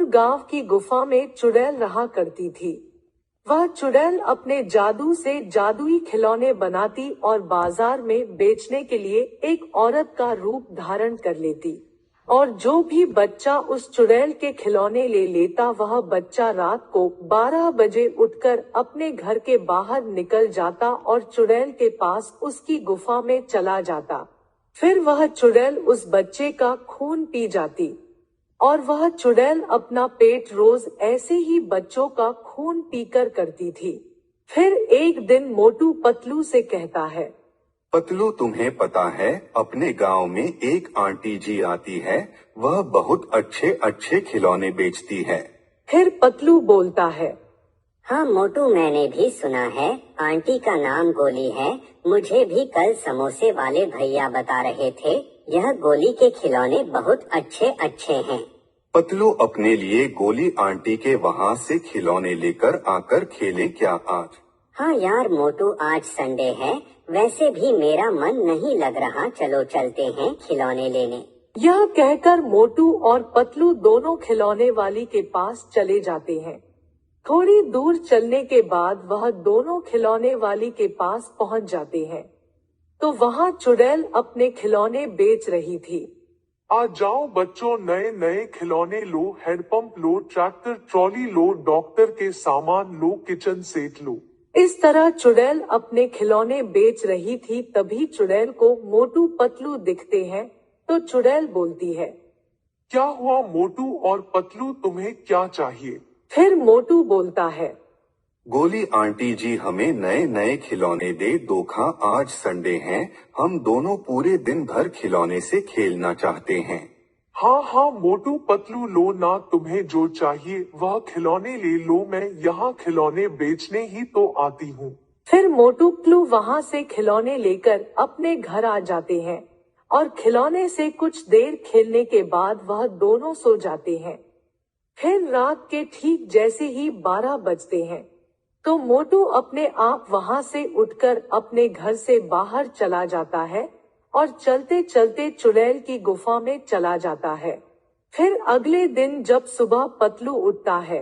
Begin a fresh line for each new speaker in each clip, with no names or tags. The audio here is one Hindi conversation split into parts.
गांव की गुफा में चुड़ैल रहा करती थी। वह चुड़ैल अपने जादू से जादुई खिलौने बनाती और बाजार में बेचने के लिए एक औरत का रूप धारण कर लेती। और जो भी बच्चा उस चुड़ैल के खिलौने ले लेता, वह बच्चा रात को 12 बजे उठकर अपने घर के बाहर निकल जाता और चुड़ैल के पास उसकी गुफा में चला जाता। फिर वह चुड़ैल उस बच्चे का खून पी जाती और वह चुड़ैल अपना पेट रोज ऐसे ही बच्चों का खून पीकर करती थी। फिर एक दिन मोटू पतलू से कहता है,
पतलू, तुम्हें पता है अपने गांव में एक आंटी जी आती है, वह बहुत अच्छे अच्छे खिलौने बेचती है।
फिर पतलू बोलता है,
हाँ मोटू, मैंने भी सुना है, आंटी का नाम गोली है। मुझे भी कल समोसे वाले भैया बता रहे थे, यह गोली के खिलौने बहुत अच्छे अच्छे हैं।
पतलू, अपने लिए गोली आंटी के वहाँ से खिलौने लेकर आकर खेलें क्या आज?
हाँ यार मोटू, आज संडे है, वैसे भी मेरा मन नहीं लग रहा, चलो चलते हैं खिलौने लेने।
यह कहकर मोटू और पतलू दोनों खिलौने वाली के पास चले जाते हैं। थोड़ी दूर चलने के बाद वह दोनों खिलौने वाली के पास पहुंच जाते हैं, तो वहां चुड़ैल अपने खिलौने बेच रही थी।
आ जाओ बच्चों, नए नए खिलौने लो, हैंडपंप लो, ट्रैक्टर ट्रॉली लो, डॉक्टर के सामान लो, किचन सेट लो।
इस तरह चुड़ैल अपने खिलौने बेच रही थी। तभी चुड़ैल को मोटू पतलू दिखते हैं, तो चुड़ैल बोलती है,
क्या हुआ मोटू और पतलू, तुम्हें क्या चाहिए?
फिर मोटू बोलता है,
गोली आंटी जी हमें नए नए खिलौने दे दो, आज संडे है, हम दोनों पूरे दिन भर खिलौने से खेलना चाहते हैं।
हाँ हाँ मोटू पतलू, लो ना, तुम्हें जो चाहिए वह खिलौने ले लो, मैं यहाँ खिलौने बेचने ही तो आती हूँ।
फिर मोटू पतलू वहाँ से खिलौने लेकर अपने घर आ जाते हैं और खिलौने से कुछ देर खेलने के बाद वह दोनों सो जाते हैं। फिर रात के ठीक जैसे ही 12 बजते हैं, तो मोटू अपने आप वहाँ से उठकर अपने घर से बाहर चला जाता है और चलते चलते चुड़ैल की गुफा में चला जाता है। फिर अगले दिन जब सुबह पतलू उठता है,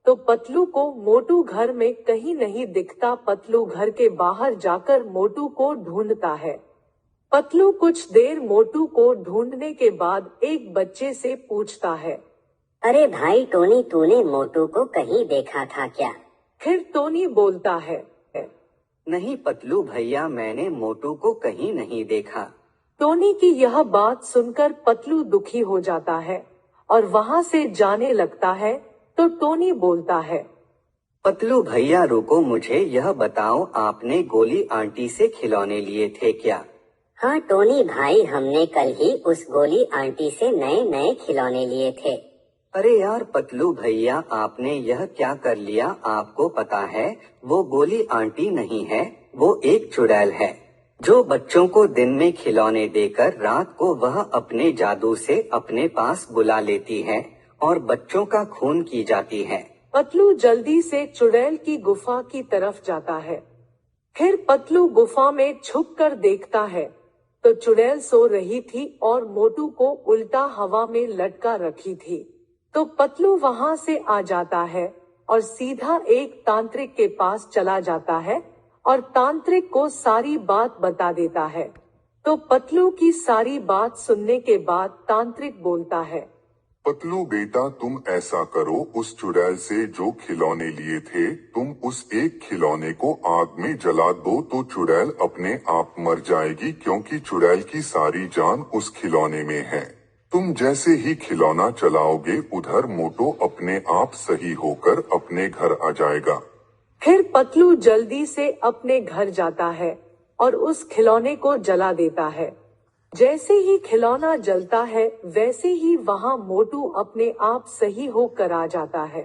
तो पतलू को मोटू घर में कहीं नहीं दिखता। पतलू घर के बाहर जाकर मोटू को ढूंढता है। पतलू कुछ देर मोटू को ढूंढने के बाद एक बच्चे से पूछता है,
अरे भाई टोनी, तूने मोटू को कहीं देखा था क्या?
फिर टोनी बोलता है,
नहीं पतलू भैया, मैंने मोटू को कहीं नहीं देखा।
टोनी की यह बात सुनकर पतलू दुखी हो जाता है और वहाँ से जाने लगता है। तो टोनी बोलता है,
पतलू भैया रुको, मुझे यह बताओ, आपने गोली आंटी से खिलौने लिए थे क्या?
हाँ टोनी भाई, हमने कल ही उस गोली आंटी से नए नए खिलौने लिए थे।
अरे यार पतलू भैया, आपने यह क्या कर लिया? आपको पता है वो गोली आंटी नहीं है, वो एक चुड़ैल है, जो बच्चों को दिन में खिलौने देकर रात को वह अपने जादू से अपने पास बुला लेती है और बच्चों का खून की जाती है।
पतलू जल्दी से चुड़ैल की गुफा की तरफ जाता है। फिर पतलू गुफा में छुपकर देखता है, तो चुड़ैल सो रही थी और मोटू को उल्टा हवा में लटका रखी थी। तो पतलू वहाँ से आ जाता है और सीधा एक तांत्रिक के पास चला जाता है और तांत्रिक को सारी बात बता देता है। तो पतलू की सारी बात सुनने के बाद तांत्रिक बोलता है,
पतलू बेटा, तुम ऐसा करो, उस चुड़ैल से जो खिलौने लिए थे, तुम उस एक खिलौने को आग में जला दो, तो चुड़ैल अपने आप मर जाएगी, क्योंकि चुड़ैल की सारी जान उस खिलौने में है। तुम जैसे ही खिलौना चलाओगे, उधर मोटू अपने आप सही होकर अपने घर आ जाएगा।
फिर पतलू जल्दी से अपने घर जाता है और उस खिलौने को जला देता है। जैसे ही खिलौना जलता है, वैसे ही वहाँ मोटू अपने आप सही होकर आ जाता है।